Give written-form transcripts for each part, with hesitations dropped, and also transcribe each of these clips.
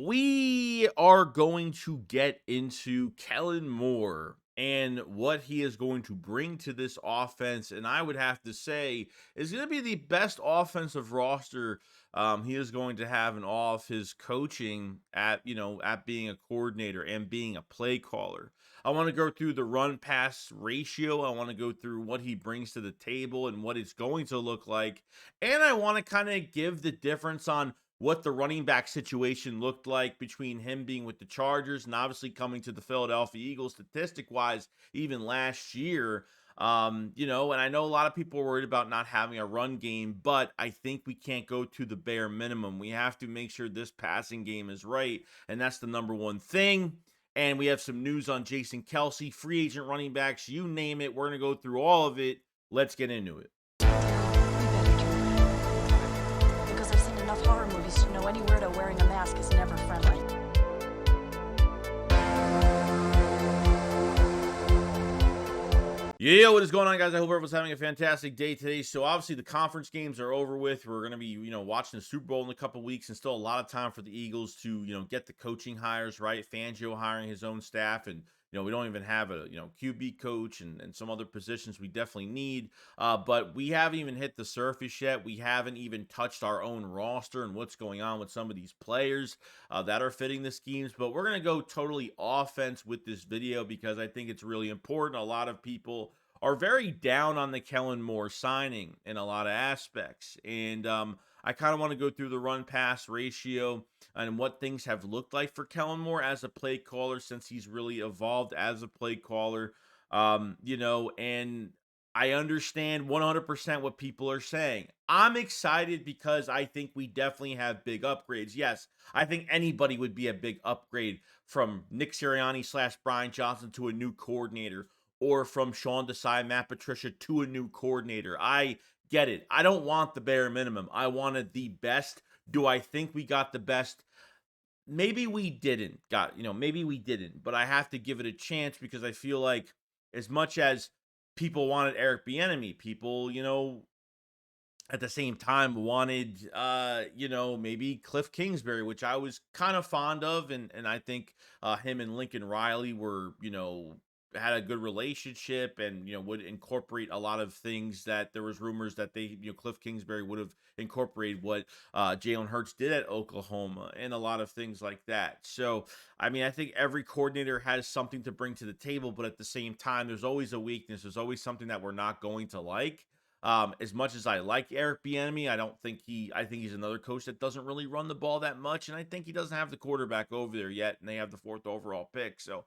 We are going to get into Kellen Moore and what he is going to bring to this offense. And I would have to say, is going to be the best offensive roster he is going to have in all of his coaching at being a coordinator and being a play caller. I want to go through the run pass ratio. I want to go through what he brings to the table and what it's going to look like. And I want to kind of give the difference on what the running back situation looked like between him being with the Chargers and obviously coming to the Philadelphia Eagles statistic wise, even last year. And I know a lot of people are worried about not having a run game, but I think we can't go to the bare minimum. We have to make sure this passing game is right, and that's the number one thing. And we have some news on Jason Kelsey, free agent running backs, you name it. We're going to go through all of it. Let's get into it. Because I've seen enough horror movies to know any weirdo wearing a mask is never friendly. Yeah, what is going on, guys? I hope everyone's having a fantastic day today. So obviously the conference games are over with. We're going to be, watching the Super Bowl in a couple weeks and still a lot of time for the Eagles to, get the coaching hires right. Fangio hiring his own staff, and we don't even have a, QB coach and some other positions we definitely need. But we haven't even hit the surface yet. We haven't even touched our own roster and what's going on with some of these players that are fitting the schemes. But we're going to go totally offense with this video because I think it's really important. A lot of people are very down on the Kellen Moore signing in a lot of aspects. And I kind of want to go through the run pass ratio and what things have looked like for Kellen Moore as a play caller since he's really evolved as a play caller. And I understand 100% what people are saying. I'm excited because I think we definitely have big upgrades. Yes, I think anybody would be a big upgrade from Nick Sirianni / Brian Johnson to a new coordinator, or from Sean Desai, Matt Patricia to a new coordinator. I get it. I don't want the bare minimum. I wanted the best. Do I think we got the best? Maybe we didn't. Maybe we didn't. But I have to give it a chance because I feel like as much as people wanted Eric Bieniemy, people, at the same time wanted maybe Cliff Kingsbury, which I was kind of fond of, and I think him and Lincoln Riley were had a good relationship and would incorporate a lot of things that there was rumors that they Cliff Kingsbury would have incorporated what Jalen Hurts did at Oklahoma and a lot of things like that. So I mean, I think every coordinator has something to bring to the table, but at the same time there's always a weakness. There's always something that we're not going to like. As much as I like Eric Bieniemy, I think he's another coach that doesn't really run the ball that much, and I think he doesn't have the quarterback over there yet, and they have the 4th overall pick. So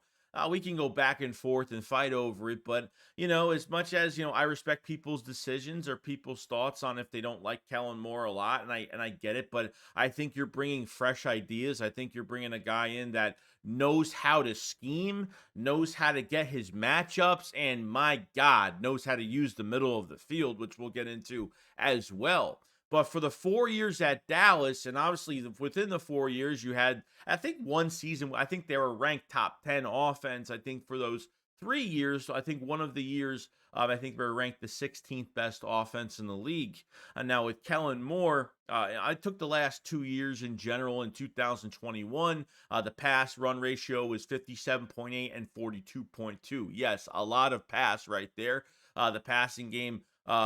we can go back and forth and fight over it, but as much as I respect people's decisions or people's thoughts on if they don't like Kellen Moore a lot, and I get it, but I think you're bringing fresh ideas. I think you're bringing a guy in that knows how to scheme, knows how to get his matchups, and my God, knows how to use the middle of the field, which we'll get into as well. But for the 4 years at Dallas, and obviously within the 4 years, you had, I think, one season, I think they were ranked top 10 offense. I think for those 3 years, so I think one of the years, I think they were ranked the 16th best offense in the league. And now with Kellen Moore, I took the last 2 years in general. In 2021, the pass run ratio was 57.8 and 42.2. Yes, a lot of pass right there. The passing game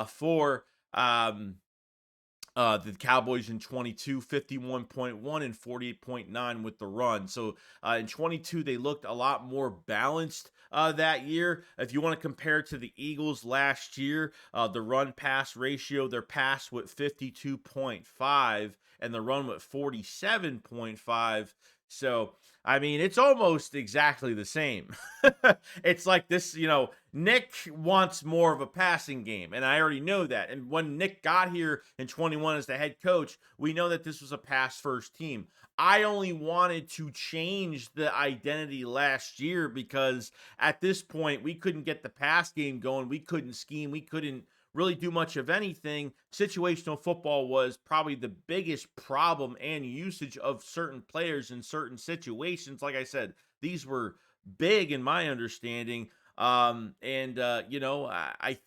for the Cowboys in 22, 51.1 and 48.9 with the run. So in 22, they looked a lot more balanced that year. If you want to compare it to the Eagles last year, the run pass ratio, their pass with 52.5 and the run with 47.5. So, I mean, it's almost exactly the same. It's like this, Nick wants more of a passing game, and I already know that. And when Nick got here in 21 as the head coach, we know that this was a pass-first team. I only wanted to change the identity last year because at this point, we couldn't get the pass game going. We couldn't scheme. We couldn't really do much of anything. Situational football was probably the biggest problem and usage of certain players in certain situations. Like I said, these were big in my understanding. I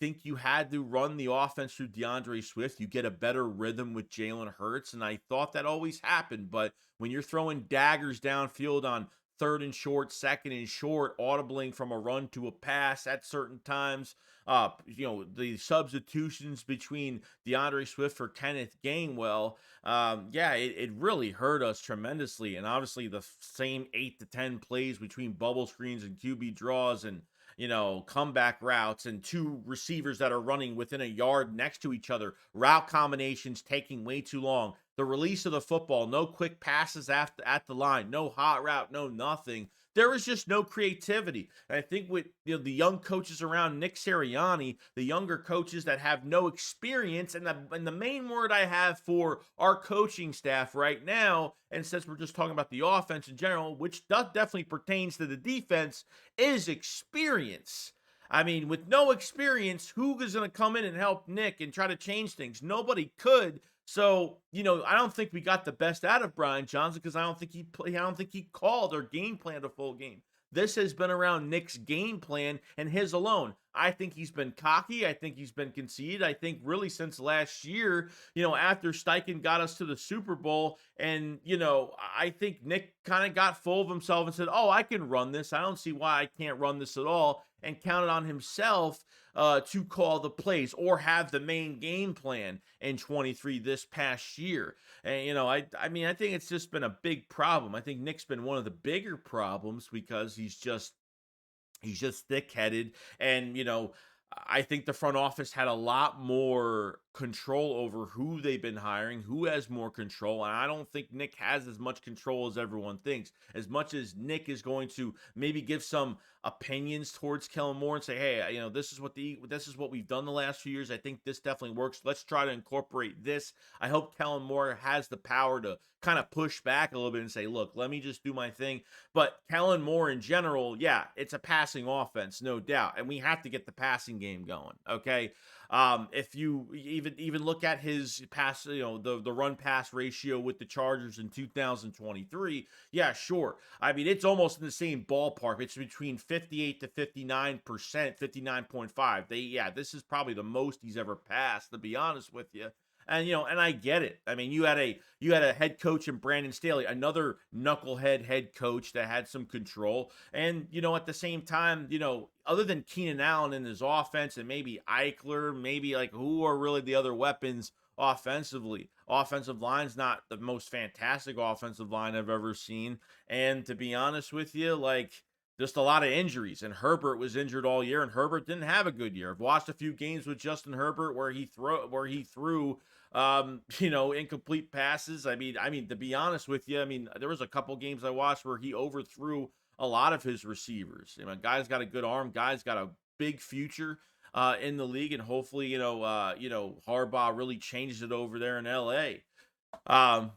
think you had to run the offense through DeAndre Swift. You get a better rhythm with Jalen Hurts, and I thought that always happened. But when you're throwing daggers downfield on third and short, second and short, audibling from a run to a pass at certain times, the substitutions between DeAndre Swift for Kenneth Gainwell, it really hurt us tremendously. And obviously, the same 8 to 10 plays between bubble screens and QB draws and comeback routes and two receivers that are running within a yard next to each other, route combinations taking way too long, the release of the football, no quick passes at the line, no hot route, no nothing. There was just no creativity. And I think with the young coaches around Nick Sirianni, the younger coaches that have no experience, and the main word I have for our coaching staff right now, and since we're just talking about the offense in general, which definitely pertains to the defense, is experience. I mean, with no experience, who is going to come in and help Nick and try to change things? Nobody could. So, I don't think we got the best out of Brian Johnson because I don't think he called or game planned a full game. This has been around Nick's game plan and his alone. I think he's been cocky. I think he's been conceited. I think really since last year, after Steichen got us to the Super Bowl, and, I think Nick kind of got full of himself and said, oh, I can run this. I don't see why I can't run this at all, and counted on himself to call the plays or have the main game plan in 23 this past year. And, I think it's just been a big problem. I think Nick's been one of the bigger problems because he's just thick-headed. And, I think the front office had a lot more control over who they've been hiring, who has more control. And I don't think Nick has as much control as everyone thinks. As much as Nick is going to maybe give some opinions towards Kellen Moore and say, hey, this is what we've done the last few years. I think this definitely works. Let's try to incorporate this. I hope Kellen Moore has the power to kind of push back a little bit and say, look, let me just do my thing. But Kellen Moore in general, yeah, it's a passing offense, no doubt. And we have to get the passing game going. Okay. If you even look at his pass, the run pass ratio with the Chargers in 2023, yeah, sure. I mean, it's almost in the same ballpark. It's between 58 to 59%, 59.5. This is probably the most he's ever passed, to be honest with you. And and I get it. I mean, you had a head coach in Brandon Staley, another knucklehead head coach that had some control. And at the same time, other than Keenan Allen in his offense and maybe Eichler, maybe like who are really the other weapons offensively? Offensive line's not the most fantastic offensive line I've ever seen. And to be honest with you, like just a lot of injuries. And Herbert was injured all year, and Herbert didn't have a good year. I've watched a few games with Justin Herbert where he threw incomplete passes. I mean, to be honest with you, there was a couple games I watched where he overthrew a lot of his receivers. Guy's got a good arm. Guy's got a big future in the league, and hopefully, Harbaugh really changes it over there in LA.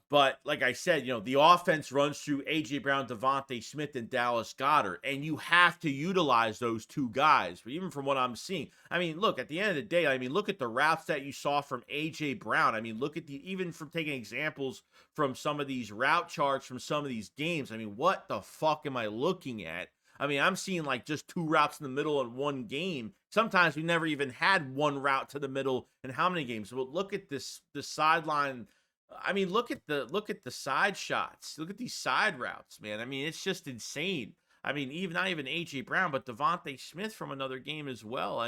But like I said, the offense runs through AJ Brown, Devontae Smith, and Dallas Goedert, and you have to utilize those two guys. But even from what I'm seeing, look, at the end of the day, look at the routes that you saw from AJ Brown. Look at even from taking examples from some of these route charts from some of these games. What the fuck am I looking at? I'm seeing like just two routes in the middle in one game. Sometimes we never even had one route to the middle in how many games? But look at the sideline. Look at the side shots. Look at these side routes, man. It's just insane. Even not even AJ Brown, but Devontae Smith from another game as well.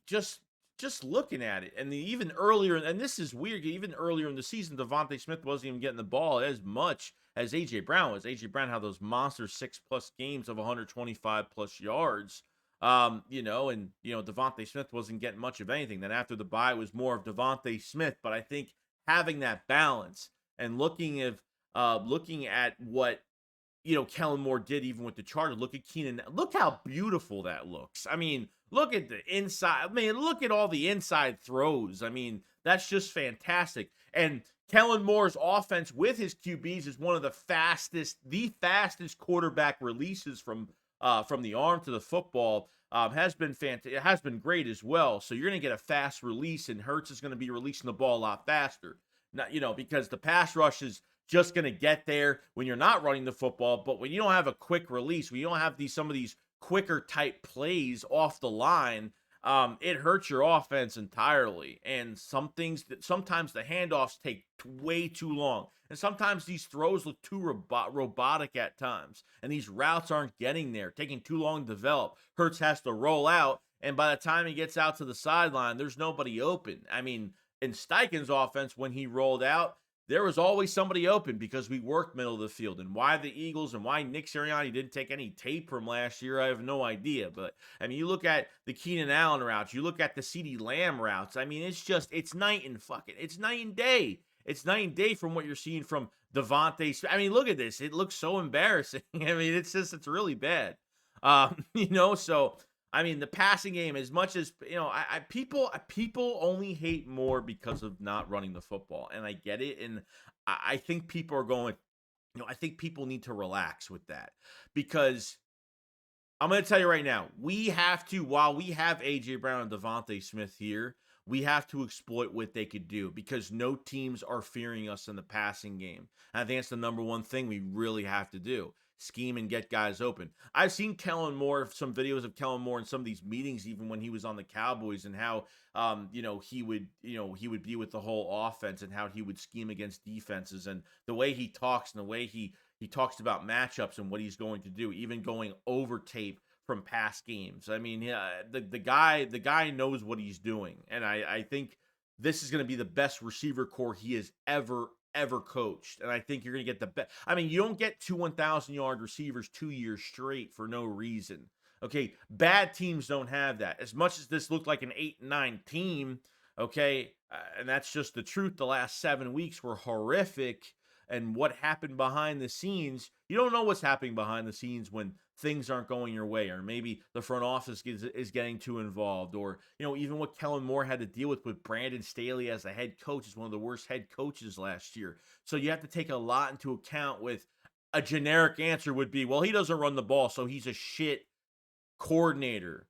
Just looking at it, and even earlier, and this is weird. Even earlier in the season, Devontae Smith wasn't even getting the ball as much as AJ Brown was. AJ Brown had those monster 6+ games of 125+ yards. Devontae Smith wasn't getting much of anything. Then after the bye, it was more of Devontae Smith. But I think having that balance and looking at what Kellen Moore did even with the Chargers. Look at Keenan. Look how beautiful that looks. Look at the inside. Look at all the inside throws. That's just fantastic. And Kellen Moore's offense with his QBs is one of the fastest quarterback releases from the arm to the football. Has been fantastic. It has been great as well. So you're going to get a fast release, and Hurts is going to be releasing the ball a lot faster. Not, because the pass rush is just going to get there when you're not running the football. But when you don't have a quick release, when you don't have some of these quicker type plays off the line, it hurts your offense entirely. And sometimes the handoffs take way too long. And sometimes these throws look too robotic at times. And these routes aren't getting there, taking too long to develop. Hurts has to roll out. And by the time he gets out to the sideline, there's nobody open. I mean, in Steichen's offense, when he rolled out, there was always somebody open because we worked middle of the field. And why the Eagles and why Nick Sirianni didn't take any tape from last year, I have no idea. But, I mean, you look at the Keenan Allen routes, you look at the CeeDee Lamb routes. I mean, it's night and day. It's night and day from what you're seeing from Devontae. I mean, look at this. It looks so embarrassing. I mean, it's really bad. So I mean, the passing game, as much as people only hate more because of not running the football, and I get it, and I think people are going, I think people need to relax with that because I'm going to tell you right now, while we have AJ Brown and Devontae Smith here, we have to exploit what they could do because no teams are fearing us in the passing game. And I think that's the number one thing we really have to do. Scheme and get guys open. I've seen Kellen Moore, some videos of Kellen Moore in some of these meetings, even when he was on the Cowboys, and how he would be with the whole offense and how he would scheme against defenses, and the way he talks and the way he talks about matchups and what he's going to do, even going over tape from past games. I mean, the guy knows what he's doing, and I think this is going to be the best receiver core he has ever coached. And I think you're going to get the best. I mean, you don't get 2 1,000-yard receivers 2 years straight for no reason. Okay, bad teams don't have that. As much as this looked like an 8-9 team, okay, and that's just the truth. The last 7 weeks were horrific. And what happened behind the scenes, you don't know what's happening behind the scenes when things aren't going your way, or maybe the front office is getting too involved, or even what Kellen Moore had to deal with Brandon Staley as the head coach, is one of the worst head coaches last year. So you have to take a lot into account. With a generic answer would be, well, he doesn't run the ball, so he's a shit coordinator.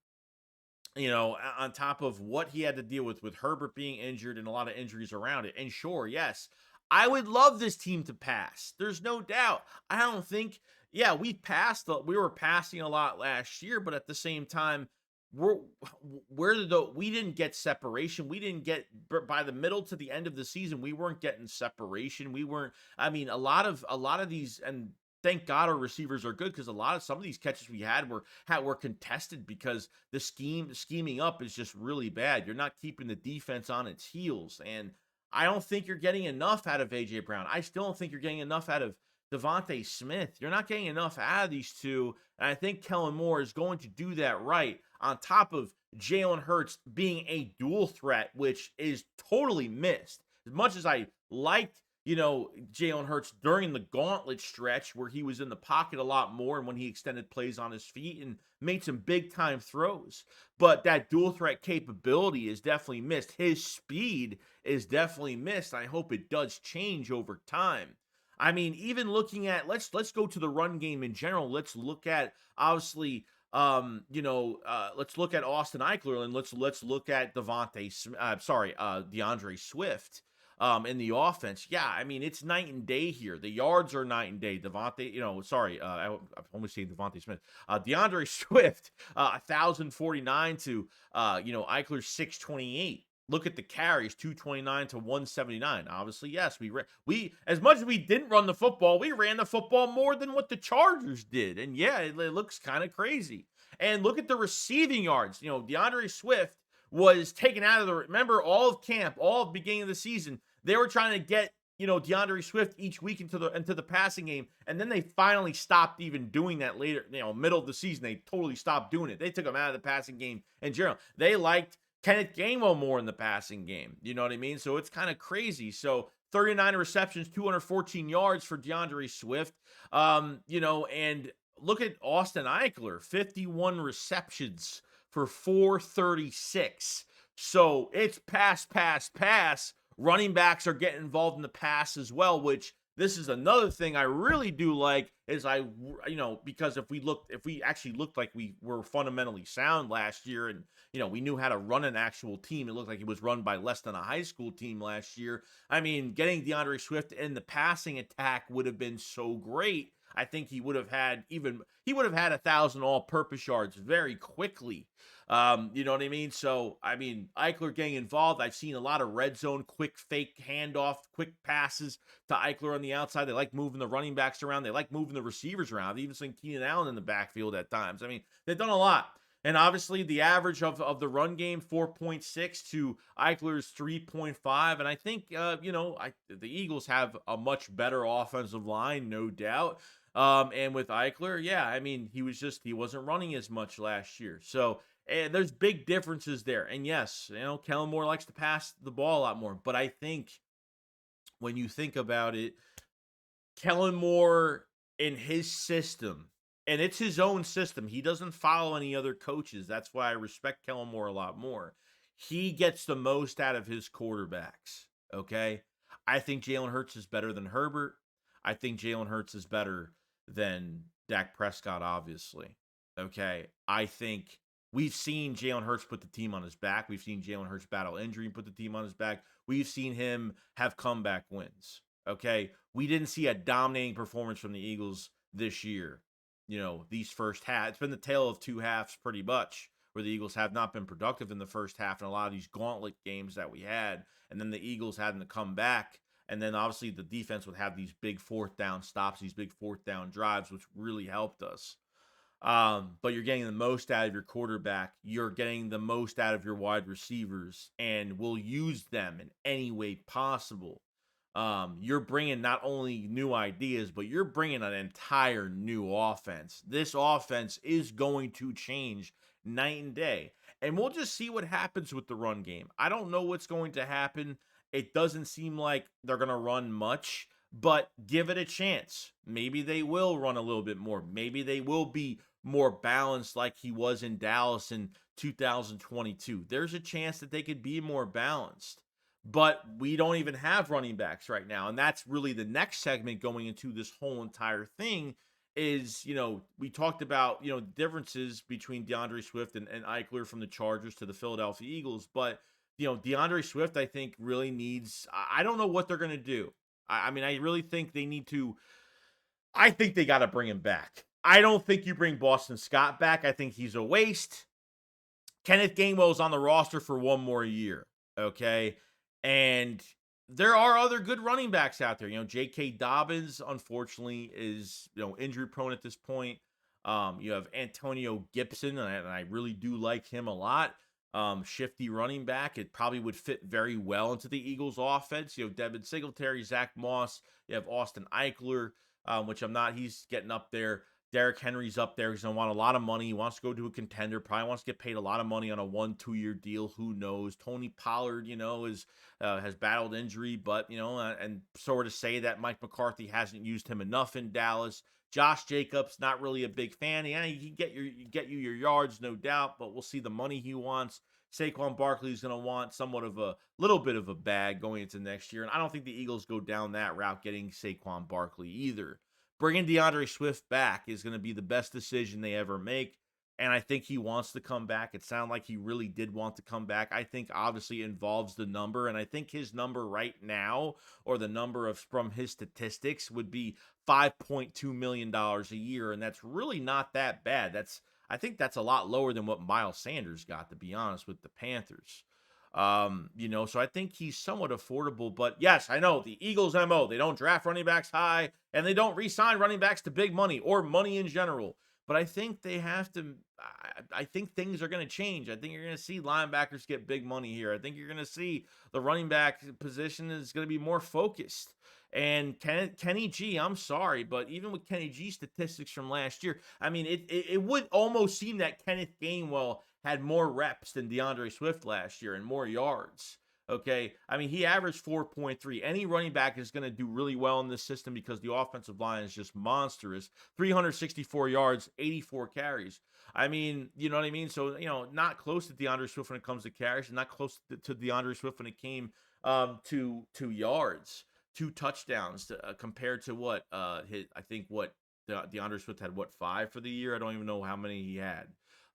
On top of what he had to deal with Herbert being injured and a lot of injuries around it. And sure, yes, I would love this team to pass. There's no doubt. I don't think, we were passing a lot last year, but at the same time, we didn't get separation. We didn't get, by the middle to the end of the season, we weren't getting separation. We weren't, I mean, a lot of these, and thank God our receivers are good, because some of these catches we had were contested because the scheming up is just really bad. You're not keeping the defense on its heels, and I don't think you're getting enough out of AJ Brown. I still don't think you're getting enough out of Devontae Smith. You're not getting enough out of these two, and I think Kellen Moore is going to do that right, on top of Jalen Hurts being a dual threat, which is totally missed. As much as I liked Jalen Hurts during the gauntlet stretch where he was in the pocket a lot more, and when he extended plays on his feet and made some big time throws, but that dual threat capability is definitely missed. His speed is definitely missed. I hope it does change over time. I mean, even looking at, let's go to the run game in general. Let's look at, obviously, let's look at Austin Eckler, and let's look at DeAndre Swift. In the offense. Yeah, I mean, it's night and day here. The yards are night and day. I almost saying Devontae Smith. DeAndre Swift, 1,049 to, Eichler's 628. Look at the carries, 229 to 179. Obviously, yes, we as much as we didn't run the football, we ran the football more than what the Chargers did. And yeah, it looks kind of crazy. And look at the receiving yards. DeAndre Swift was taken out of remember, all of camp, all of beginning of the season, they were trying to get, DeAndre Swift each week into the passing game. And then they finally stopped even doing that later, middle of the season. They totally stopped doing it. They took him out of the passing game in general. They liked Kenneth Gainwell more in the passing game. You know what I mean? So it's kind of crazy. So 39 receptions, 214 yards for DeAndre Swift. And look at Austin Eckler, 51 receptions for 436. So it's pass. Running backs are getting involved in the pass as well, which this is another thing I really do like, is because if we actually looked like we were fundamentally sound last year, and we knew how to run an actual team. It looked like it was run by less than a high school team last year. I mean, getting DeAndre Swift in the passing attack would have been so great. I think he would have had 1,000 all-purpose yards very quickly. You know what I mean? So, I mean, Eichler getting involved. I've seen a lot of red zone, quick fake handoff, quick passes to Eichler on the outside. They like moving the running backs around. They like moving the receivers around. They've even seen Keenan Allen in the backfield at times. I mean, they've done a lot. And obviously, the average of the run game, 4.6 to Eichler's 3.5. And I think, the Eagles have a much better offensive line, no doubt. And with Eichler, yeah, I mean, he wasn't running as much last year. So there's big differences there. And yes, Kellen Moore likes to pass the ball a lot more. But I think when you think about it, Kellen Moore in his system, and it's his own system. He doesn't follow any other coaches. That's why I respect Kellen Moore a lot more. He gets the most out of his quarterbacks. Okay. I think Jalen Hurts is better than Herbert. I think Jalen Hurts is better than Dak Prescott, obviously. Okay. I think we've seen Jalen Hurts put the team on his back. We've seen Jalen Hurts battle injury and put the team on his back. We've seen him have comeback wins. Okay. We didn't see a dominating performance from the Eagles this year. These first halves, it's been the tale of two halves pretty much, where the Eagles have not been productive in the first half in a lot of these gauntlet games that we had. And then the Eagles having to come back. And then obviously the defense would have these big fourth down stops, these big fourth down drives, which really helped us. But you're getting the most out of your quarterback. You're getting the most out of your wide receivers, and will use them in any way possible. You're bringing not only new ideas, but you're bringing an entire new offense. This offense is going to change night and day, and we'll just see what happens with the run game. I don't know what's going to happen. It doesn't seem like they're going to run much, but give it a chance. Maybe they will run a little bit more. Maybe they will be more balanced like he was in Dallas in 2022. There's a chance that they could be more balanced. But we don't even have running backs right now. And that's really the next segment going into this whole entire thing is, we talked about, differences between DeAndre Swift and Eichler from the Chargers to the Philadelphia Eagles. But, DeAndre Swift, I think, really needs, I don't know what they're going to do. I mean, I really think I think they got to bring him back. I don't think you bring Boston Scott back. I think he's a waste. Kenneth Gainwell's on the roster for one more year. Okay. And there are other good running backs out there. J.K. Dobbins, unfortunately, is, injury prone at this point. You have Antonio Gibson, and I really do like him a lot. Shifty running back. It probably would fit very well into the Eagles offense. You have Devin Singletary, Zach Moss. You have Austin Eichler, which he's getting up there. Derrick Henry's up there. He's going to want a lot of money. He wants to go to a contender. Probably wants to get paid a lot of money on a 1-2 year deal. Who knows? Tony Pollard, has battled injury, but, and sort of say that Mike McCarthy hasn't used him enough in Dallas. Josh Jacobs, not really a big fan. Yeah, he can get you your yards, no doubt, but we'll see the money he wants. Saquon Barkley is going to want somewhat of a little bit of a bag going into next year, and I don't think the Eagles go down that route getting Saquon Barkley either. Bringing DeAndre Swift back is going to be the best decision they ever make, and I think he wants to come back. It sounded like he really did want to come back. I think obviously it involves the number, and I think his number right now, or the number from his statistics, would be $5.2 million a year, and that's really not that bad. I think that's a lot lower than what Miles Sanders got, to be honest, with the Panthers. So I think he's somewhat affordable, but yes, I know the Eagles MO, they don't draft running backs high and they don't re-sign running backs to big money or money in general, but I think they have to, I think things are going to change. I think you're going to see linebackers get big money here. I think you're going to see the running back position is going to be more focused. And Kenny G, I'm sorry, but even with Kenny G's statistics from last year, I mean, it would almost seem that Kenneth Gainwell had more reps than DeAndre Swift last year and more yards. Okay. I mean, he averaged 4.3. Any running back is going to do really well in this system because the offensive line is just monstrous. 364 yards, 84 carries. I mean, you know what I mean? So, not close to DeAndre Swift when it comes to carries, and not close to DeAndre Swift when it came to yards, 2 touchdowns compared to what DeAndre Swift had, 5 for the year? I don't even know how many he had.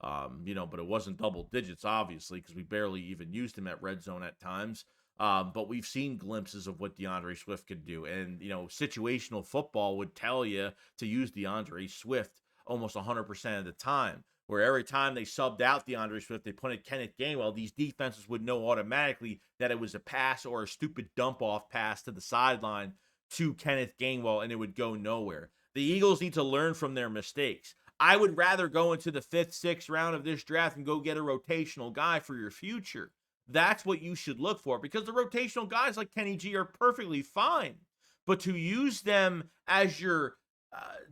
But it wasn't double digits, obviously, because we barely even used him at red zone at times. But we've seen glimpses of what DeAndre Swift could do. And, situational football would tell you to use DeAndre Swift almost 100% of the time. Where every time they subbed out DeAndre Swift, they put in Kenneth Gainwell, these defenses would know automatically that it was a pass or a stupid dump-off pass to the sideline to Kenneth Gainwell, and it would go nowhere. The Eagles need to learn from their mistakes. I would rather go into the 5th, 6th round of this draft and go get a rotational guy for your future. That's what you should look for, because the rotational guys like Kenny G are perfectly fine. But to use them as your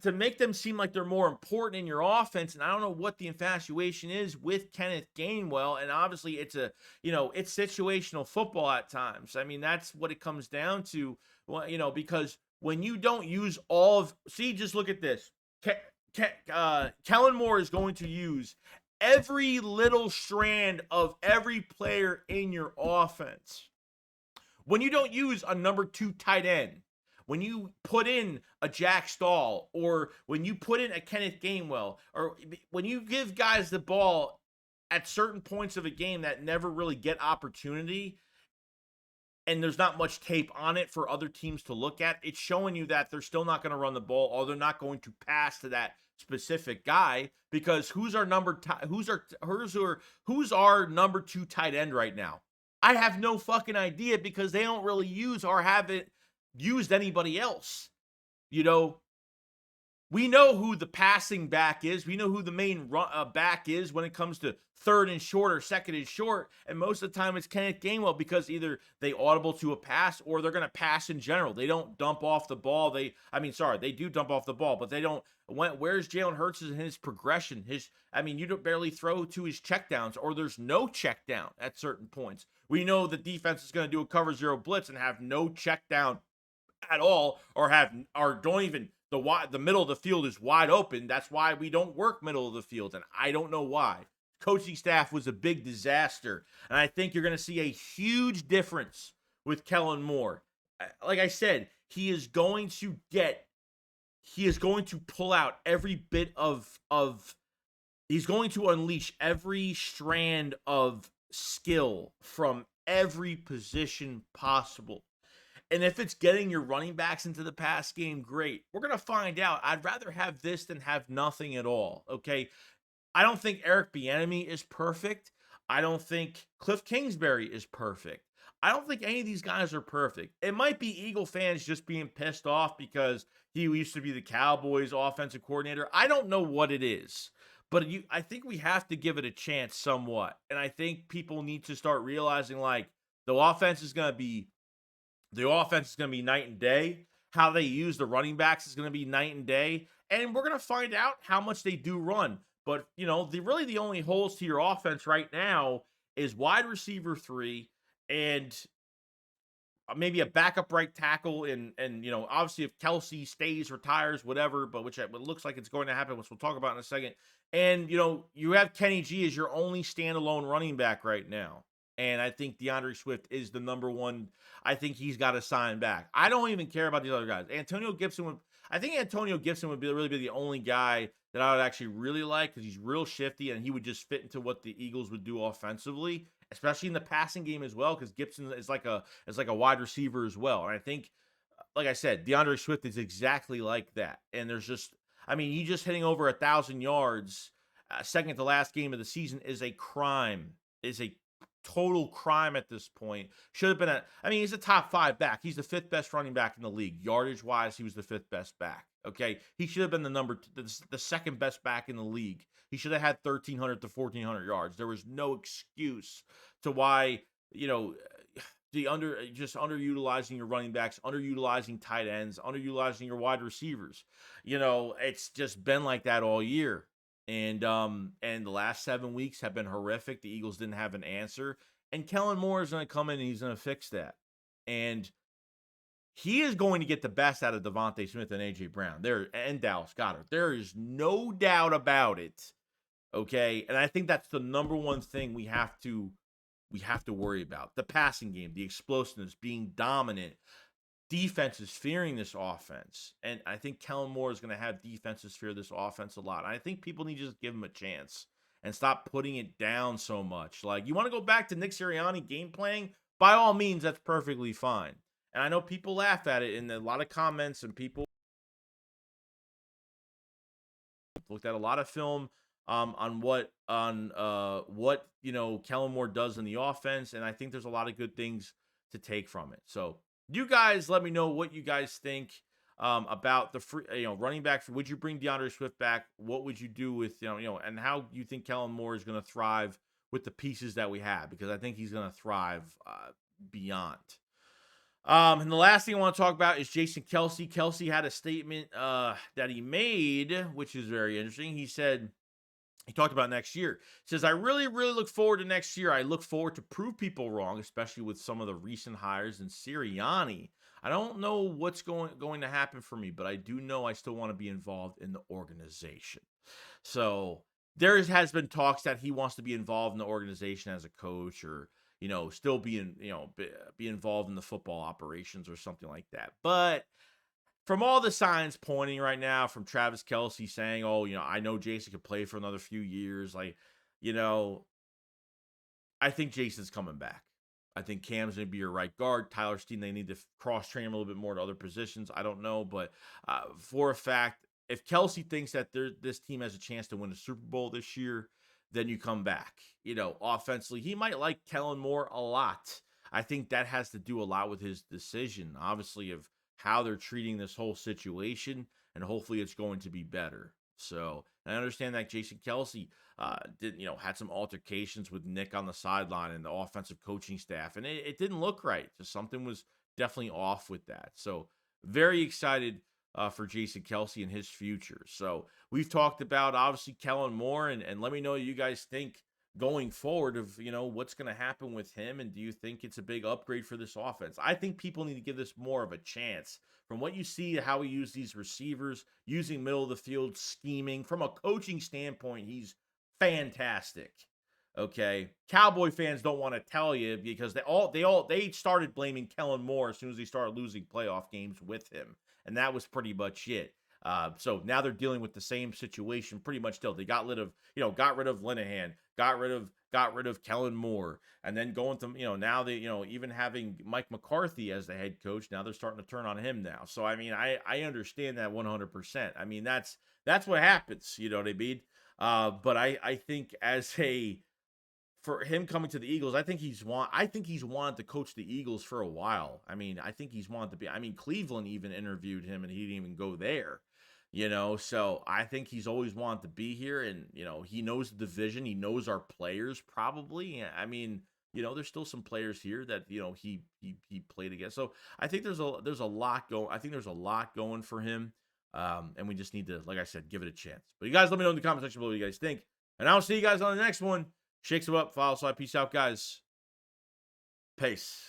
to make them seem like they're more important in your offense, and I don't know what the infatuation is with Kenneth Gainwell, and obviously it's it's situational football at times. I mean, that's what it comes down to, well, because when you don't use all of, just look at this. Kellen Moore is going to use every little strand of every player in your offense. When you don't use a number 2 tight end, when you put in a Jack Stahl, or when you put in a Kenneth Gainwell, or when you give guys the ball at certain points of a game that never really get opportunity, and there's not much tape on it for other teams to look at, it's showing you that they're still not going to run the ball, or they're not going to pass to that specific guy, because who's our number 2 tight end right now? I have no fucking idea, because they don't really use or haven't used anybody else. We know who the passing back is. We know who the main back is when it comes to 3rd and short or 2nd and short. And most of the time it's Kenneth Gainwell, because either they audible to a pass or they're going to pass in general. They don't dump off the ball. They do dump off the ball, but they don't. Where's Jalen Hurts in his progression? You don't barely throw to his checkdowns, or there's no check down at certain points. We know the defense is going to do a cover 0 blitz and have no check down at all, or don't even, the middle of the field is wide open. That's why we don't work middle of the field, and I don't know why. Coaching staff was a big disaster, and I think you're going to see a huge difference with Kellen Moore. Like I said, he is going to pull out every bit he's going to unleash every strand of skill from every position possible. And if it's getting your running backs into the pass game, great. We're going to find out. I'd rather have this than have nothing at all, okay? I don't think Eric Bieniemy is perfect. I don't think Cliff Kingsbury is perfect. I don't think any of these guys are perfect. It might be Eagle fans just being pissed off because he used to be the Cowboys offensive coordinator. I don't know what it is. But I think we have to give it a chance somewhat. And I think people need to start realizing, like, the offense is going to be night and day. How they use the running backs is going to be night and day. And we're going to find out how much they do run. But, the only holes to your offense right now is wide receiver 3 and maybe a backup right tackle. And obviously if Kelsey stays, retires, whatever, but which it looks like it's going to happen, which we'll talk about in a second. And, you have Kenny G as your only standalone running back right now. And I think DeAndre Swift is the number 1. I think he's got to sign back. I don't even care about these other guys. Antonio Gibson would really be the only guy that I would actually really like, because he's real shifty and he would just fit into what the Eagles would do offensively, especially in the passing game as well, because Gibson is like a wide receiver as well. And I think, like I said, DeAndre Swift is exactly like that. And there's just, he just hitting over 1,000 yards, second to last game of the season, is a crime. Is a total crime at this point. Should have been he's a top 5 back. He's the 5th best running back in the league. Yardage wise, he was the 5th best back. Okay. He should have been the 2nd best back in the league. He should have had 1,300 to 1,400 yards. There was no excuse to why, underutilizing your running backs, underutilizing tight ends, underutilizing your wide receivers. It's just been like that all year. And the last 7 weeks have been horrific. The Eagles didn't have an answer. And Kellen Moore is going to come in and he's going to fix that. And he is going to get the best out of Devontae Smith and A.J. Brown and Dallas Goedert. There is no doubt about it. Okay? And I think that's the number 1 thing we have to worry about. The passing game, the explosiveness, being dominant. Defenses fearing this offense. And I think Kellen Moore is going to have defenses fear this offense a lot. I think people need to just give him a chance and stop putting it down so much. Like, you want to go back to Nick Sirianni game playing? by all means, that's perfectly fine. And I know people laugh at it in a lot of comments, and people looked at a lot of film on what Kellen Moore does in the offense, and I think there's a lot of good things to take from it. So you guys, let me know what you guys think about the free running back. Would you bring DeAndre Swift back? What would you do with and how you think Kellen Moore is going to thrive with the pieces that we have? Because I think he's going to thrive beyond. And the last thing I want to talk about is Jason Kelsey. Kelsey had a statement that he made, which is very interesting. He said, he talked about next year. He says, I really, really look forward to next year. I look forward to prove people wrong, especially with some of the recent hires in Sirianni. I don't know what's going to happen for me, but I do know I still want to be involved in the organization. So there has been talks that he wants to be involved in the organization as a coach, or still be involved in the football operations or something like that. But from all the signs pointing right now, from Travis Kelsey saying, "Oh, I know Jason could play for another few years," you know, I think Jason's coming back. I think Cam's going to be your right guard. Tyler Steen, they need to cross-train him a little bit more to other positions. I don't know, but for a fact, if Kelsey thinks that this team has a chance to win a Super Bowl this year, then you come back. Offensively, he might like Kellen Moore a lot. I think that has to do a lot with his decision, obviously, of how they're treating this whole situation, and hopefully it's going to be better. So I understand that Jason Kelsey had some altercations with Nick on the sideline and the offensive coaching staff, and it didn't look right. Just something was definitely off with that. So very excited for Jason Kelsey and his future. So we've talked about obviously Kellen Moore, and let me know what you guys think going forward of what's going to happen with him, and do you think it's a big upgrade for this offense? I think people need to give this more of a chance. From what you see, how he used these receivers, using middle of the field scheming, from a coaching standpoint, he's fantastic. Okay, Cowboy fans don't want to tell you, because they started blaming Kellen Moore as soon as he started losing playoff games with him, and that was pretty much it. So now they're dealing with the same situation pretty much still. They got rid of Linehan, got rid of Kellen Moore, and then going to, now they, even having Mike McCarthy as the head coach, now they're starting to turn on him now. So, I mean, I understand that 100%. I mean, that's what happens, you know what I mean? But I think for him coming to the Eagles, I think he's wanted to coach the Eagles for a while. I mean, I think he's wanted to be. I mean, Cleveland even interviewed him, and he didn't even go there. So I think he's always wanted to be here, and he knows the division, he knows our players probably. I mean, there's still some players here that he played against. So I think there's a lot going. I think there's a lot going for him, and we just need to, like I said, give it a chance. But you guys, let me know in the comment section below what you guys think, and I'll see you guys on the next one. Shakes them up, follow, slide, peace out, guys. Peace.